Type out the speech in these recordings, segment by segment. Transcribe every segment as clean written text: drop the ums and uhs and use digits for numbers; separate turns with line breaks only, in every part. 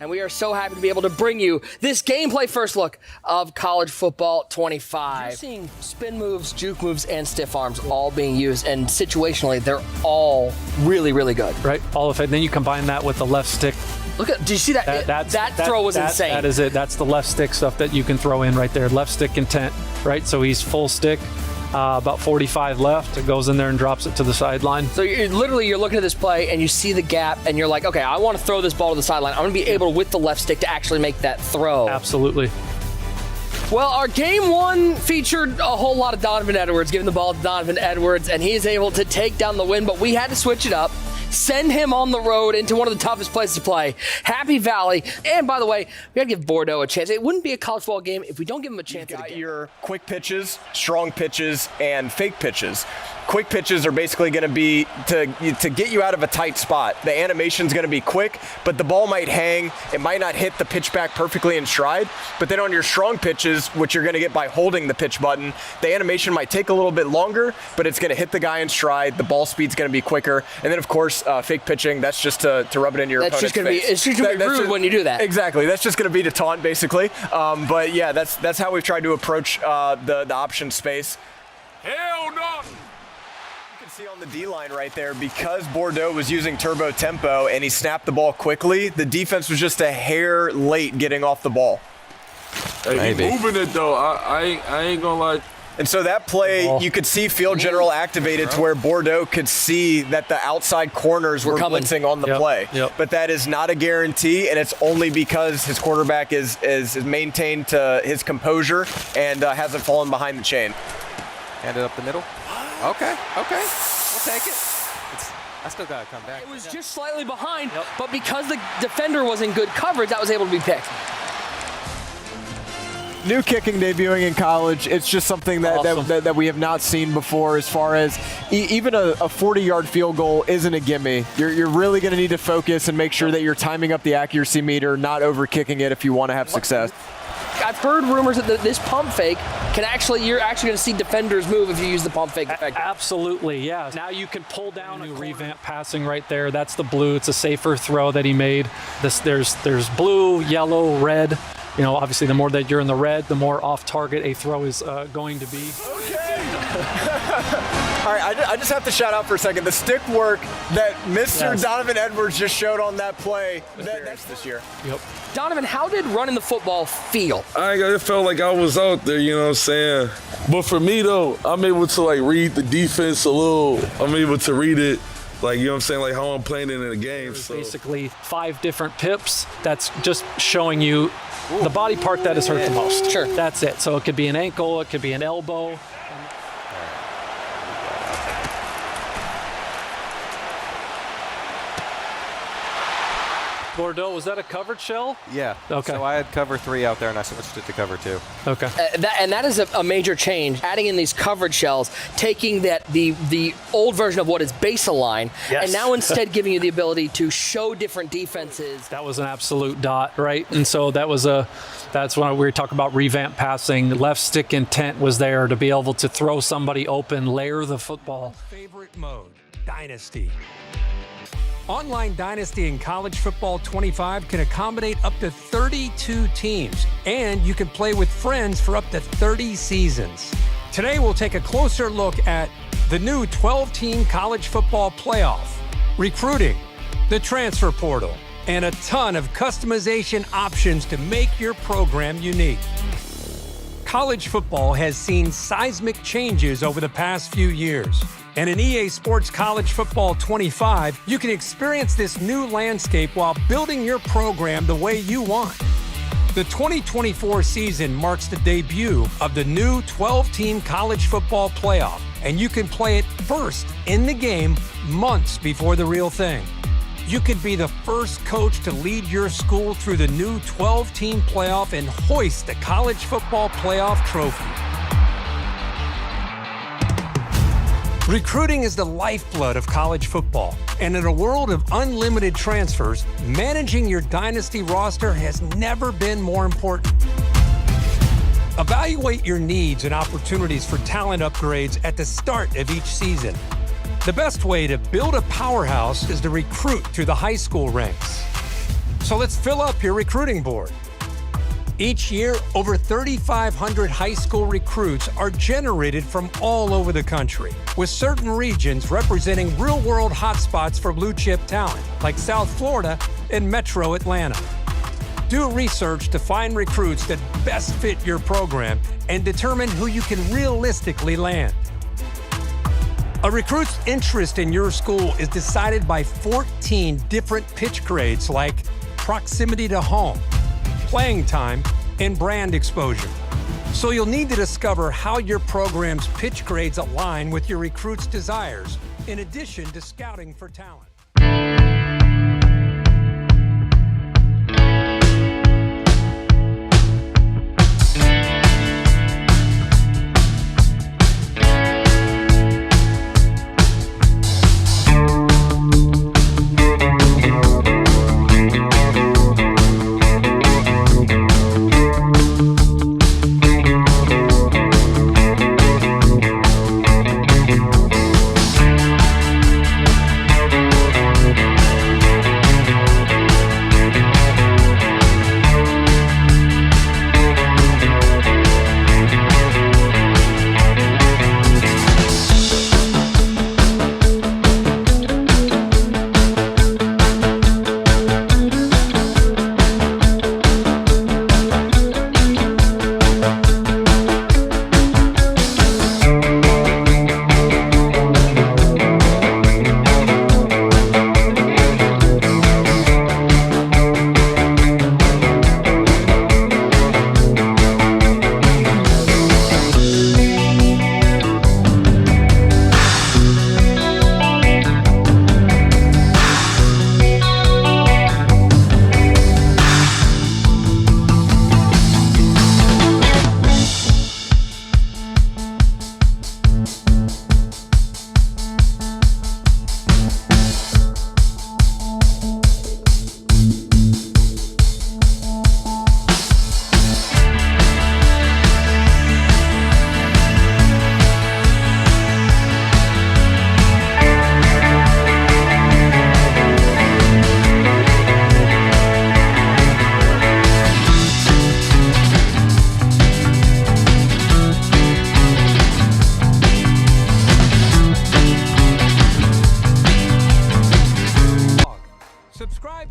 And we are so happy to be able to bring you this gameplay first look of college football 25. You're seeing spin moves, juke moves, and stiff arms all being used, and situationally, they're all really, really good.
Right, all of it. Then you combine that with the left stick.
Look at, did you see that? That throw was insane.
That is it. That's the left stick stuff that you can throw in right there. Left stick intent, right? So he's full stick. About 45 left. It goes in there and drops it to the sideline.
So you're looking at this play and you see the gap and you're like, okay, I want to throw this ball to the sideline. I'm going to be able with the left stick to actually make that throw.
Absolutely.
Well, our game one featured a whole lot of Donovan Edwards, giving the ball to Donovan Edwards, and he is able to take down the win, but we had to switch it up. Send him on the road into one of the toughest places to play, Happy Valley. And by the way, we got to give Bordeaux a chance. It wouldn't be a college football game if we don't give him a chance.
You've got your quick pitches, strong pitches, and fake pitches. Quick pitches are basically going to be to get you out of a tight spot. The animation's going to be quick, but the ball might hang. It might not hit the pitch back perfectly in stride. But then on your strong pitches, which you're going to get by holding the pitch button, the animation might take a little bit longer, but it's going to hit the guy in stride. The ball speed's going to be quicker. And then, of course, fake pitching, that's just to rub it in your opponent's face.
It's just going to be rude when you do that.
Exactly. That's just going to be to taunt, basically. But, yeah, that's how we've tried to approach the option space.
Hell no!
See on the D-line right there, because Bordeaux was using turbo tempo and he snapped the ball quickly, the defense was just a hair late getting off the ball.
Hey, he moving it though. I ain't gonna lie.
And so that play, you could see field general activated to where Bordeaux could see that the outside corners were blitzing on the play. But that is not a guarantee, and it's only because his quarterback is maintained to his composure and hasn't fallen behind the chain.
Hand it up the middle. Okay, we'll take it. I still got to come back.
It was just slightly behind, but because the defender was in good coverage, that was able to be picked.
New kicking debuting in college, it's just something that we have not seen before, as far as even a 40-yard field goal isn't a gimme. You're really going to need to focus and make sure that you're timing up the accuracy meter, not over kicking it if you want to have success.
I've heard rumors that this pump fake you're actually going to see defenders move if you use the pump fake effectively.
Absolutely, yeah. Now you can pull down a new revamp passing right there. That's the blue. It's a safer throw that he made. There's blue, yellow, red. You know, obviously the more that you're in the red, the more off target a throw is going to be.
All right, I just have to shout out for a second. The stick work that Mr. Donovan Edwards just showed on that play, that's this year.
Yep.
Donovan, how did running the football feel?
It felt like I was out there, you know what I'm saying? But for me, though, I'm able to, read the defense a little. I'm able to read it, you know what I'm saying, how I'm playing it in a game. So.
Basically 5 different pips. That's just showing you the body part that is hurt the most.
Sure.
That's it. So it could be an ankle, it could be an elbow. Bordeaux, was that a covered shell?
Yeah.
Okay.
So I had cover 3 out there, and I switched it to cover 2.
Okay.
That is a major change. Adding in these covered shells, taking the old version of what is baseline, and now instead giving you the ability to show different defenses.
That was an absolute dot, right? And so that's when we were talking about revamp passing. Left stick intent was there to be able to throw somebody open, layer the football.
Favorite mode, Dynasty. Online Dynasty in College Football 25 can accommodate up to 32 teams, and you can play with friends for up to 30 seasons. Today, we'll take a closer look at the new 12-team college football playoff, recruiting, the transfer portal, and a ton of customization options to make your program unique. College football has seen seismic changes over the past few years. And in EA Sports College Football 25, you can experience this new landscape while building your program the way you want. The 2024 season marks the debut of the new 12-team college football playoff, and you can play it first in the game months before the real thing. You could be the first coach to lead your school through the new 12-team playoff and hoist the college football playoff trophy. Recruiting is the lifeblood of college football, and in a world of unlimited transfers, managing your dynasty roster has never been more important. Evaluate your needs and opportunities for talent upgrades at the start of each season. The best way to build a powerhouse is to recruit through the high school ranks. So let's fill up your recruiting board. Each year, over 3,500 high school recruits are generated from all over the country, with certain regions representing real-world hotspots for blue-chip talent, like South Florida and Metro Atlanta. Do research to find recruits that best fit your program and determine who you can realistically land. A recruit's interest in your school is decided by 14 different pitch grades like proximity to home, playing time, and brand exposure. So you'll need to discover how your program's pitch grades align with your recruit's desires, in addition to scouting for talent.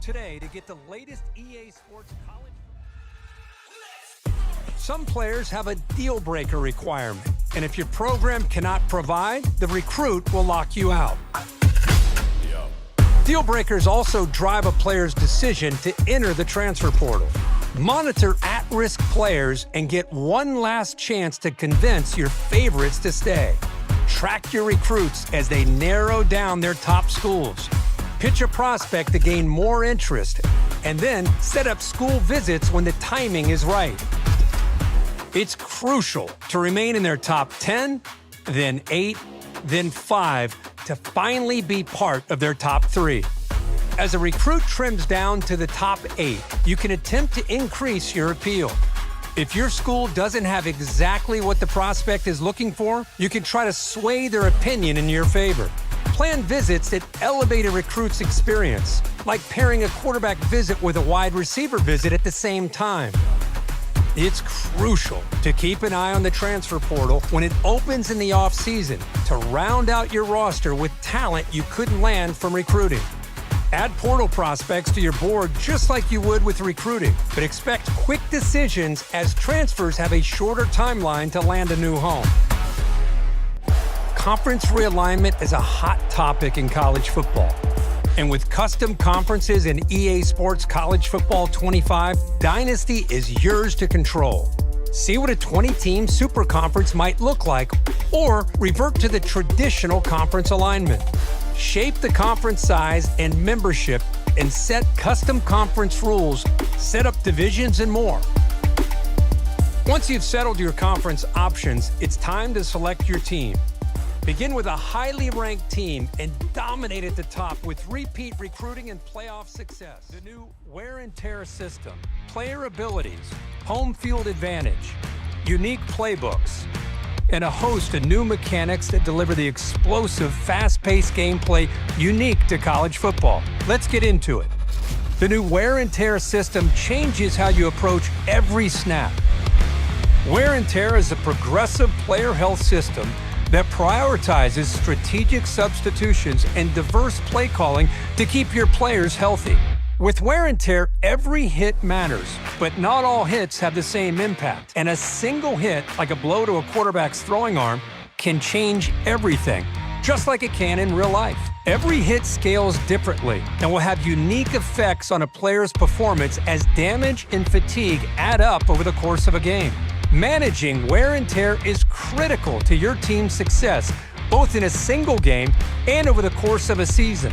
Today to get the latest EA Sports college. Some players have a deal breaker requirement, and if your program cannot provide, the recruit will lock you out. Deal breakers also drive a player's decision to enter the transfer portal. Monitor at-risk players and get one last chance to convince your favorites to stay. Track your recruits as they narrow down their top schools. Pitch a prospect to gain more interest, and then set up school visits when the timing is right. It's crucial to remain in their top 10, then 8, then 5 to finally be part of their top 3. As a recruit trims down to the top 8, you can attempt to increase your appeal. If your school doesn't have exactly what the prospect is looking for, you can try to sway their opinion in your favor. Plan visits that elevate a recruit's experience, like pairing a quarterback visit with a wide receiver visit at the same time. It's crucial to keep an eye on the transfer portal when it opens in the offseason to round out your roster with talent you couldn't land from recruiting. Add portal prospects to your board just like you would with recruiting, but expect quick decisions as transfers have a shorter timeline to land a new home. Conference realignment is a hot topic in college football. And with custom conferences in EA Sports College Football 25, Dynasty is yours to control. See what a 20-team super conference might look like, or revert to the traditional conference alignment. Shape the conference size and membership and set custom conference rules, set up divisions, and more. Once you've settled your conference options, it's time to select your team. Begin with a highly ranked team and dominate at the top with repeat recruiting and playoff success. The new wear and tear system, player abilities, home field advantage, unique playbooks, and a host of new mechanics that deliver the explosive, fast-paced gameplay unique to college football. Let's get into it. The new wear and tear system changes how you approach every snap. Wear and tear is a progressive player health system that prioritizes strategic substitutions and diverse play calling to keep your players healthy. With wear and tear, every hit matters, but not all hits have the same impact. And a single hit, like a blow to a quarterback's throwing arm, can change everything, just like it can in real life. Every hit scales differently and will have unique effects on a player's performance as damage and fatigue add up over the course of a game. Managing wear and tear is critical to your team's success, both in a single game and over the course of a season.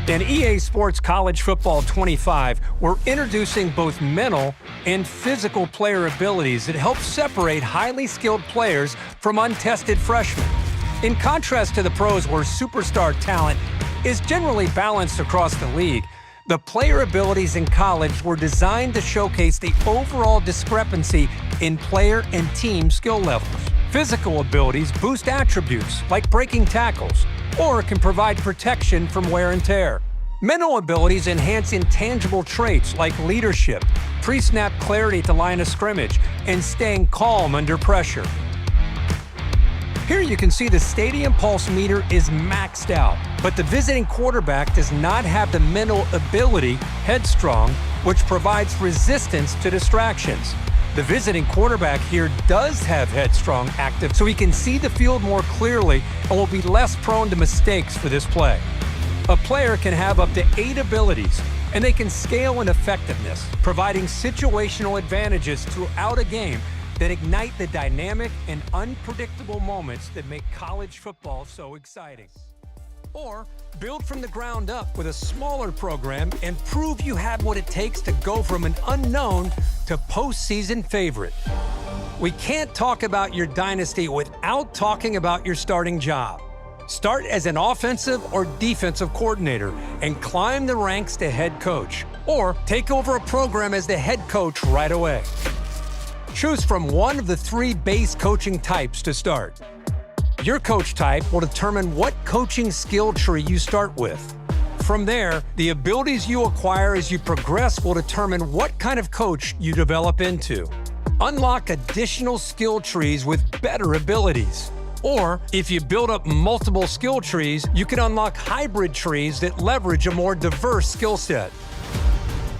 In EA Sports College Football 25, we're introducing both mental and physical player abilities that help separate highly skilled players from untested freshmen. In contrast to the pros, where superstar talent is generally balanced across the league, the player abilities in college were designed to showcase the overall discrepancy in player and team skill levels. Physical abilities boost attributes like breaking tackles, or can provide protection from wear and tear. Mental abilities enhance intangible traits like leadership, pre-snap clarity at the line of scrimmage, and staying calm under pressure. Here you can see the stadium pulse meter is maxed out, but the visiting quarterback does not have the mental ability, headstrong, which provides resistance to distractions. The visiting quarterback here does have headstrong active, so he can see the field more clearly and will be less prone to mistakes for this play. A player can have up to 8 abilities, and they can scale in effectiveness, providing situational advantages throughout a game that ignite the dynamic and unpredictable moments that make college football so exciting. Or build from the ground up with a smaller program and prove you have what it takes to go from an unknown to postseason favorite. We can't talk about your dynasty without talking about your starting job. Start as an offensive or defensive coordinator and climb the ranks to head coach, or take over a program as the head coach right away. Choose from one of the 3 base coaching types to start. Your coach type will determine what coaching skill tree you start with. From there, the abilities you acquire as you progress will determine what kind of coach you develop into. Unlock additional skill trees with better abilities. Or, if you build up multiple skill trees, you can unlock hybrid trees that leverage a more diverse skill set.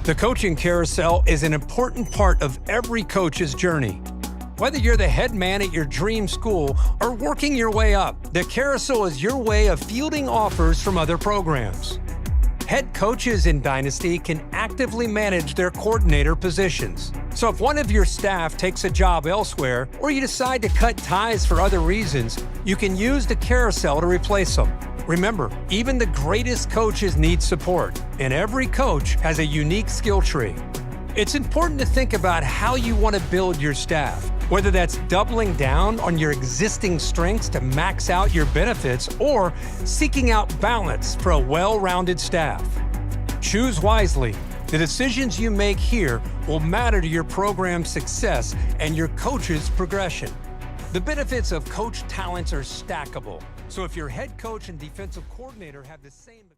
The coaching carousel is an important part of every coach's journey. Whether you're the head man at your dream school or working your way up, the carousel is your way of fielding offers from other programs. Head coaches in Dynasty can actively manage their coordinator positions. So if one of your staff takes a job elsewhere, or you decide to cut ties for other reasons, you can use the carousel to replace them. Remember, even the greatest coaches need support, and every coach has a unique skill tree. It's important to think about how you want to build your staff, whether that's doubling down on your existing strengths to max out your benefits or seeking out balance for a well-rounded staff. Choose wisely. The decisions you make here will matter to your program's success and your coach's progression. The benefits of coach talents are stackable. So if your head coach and defensive coordinator have the same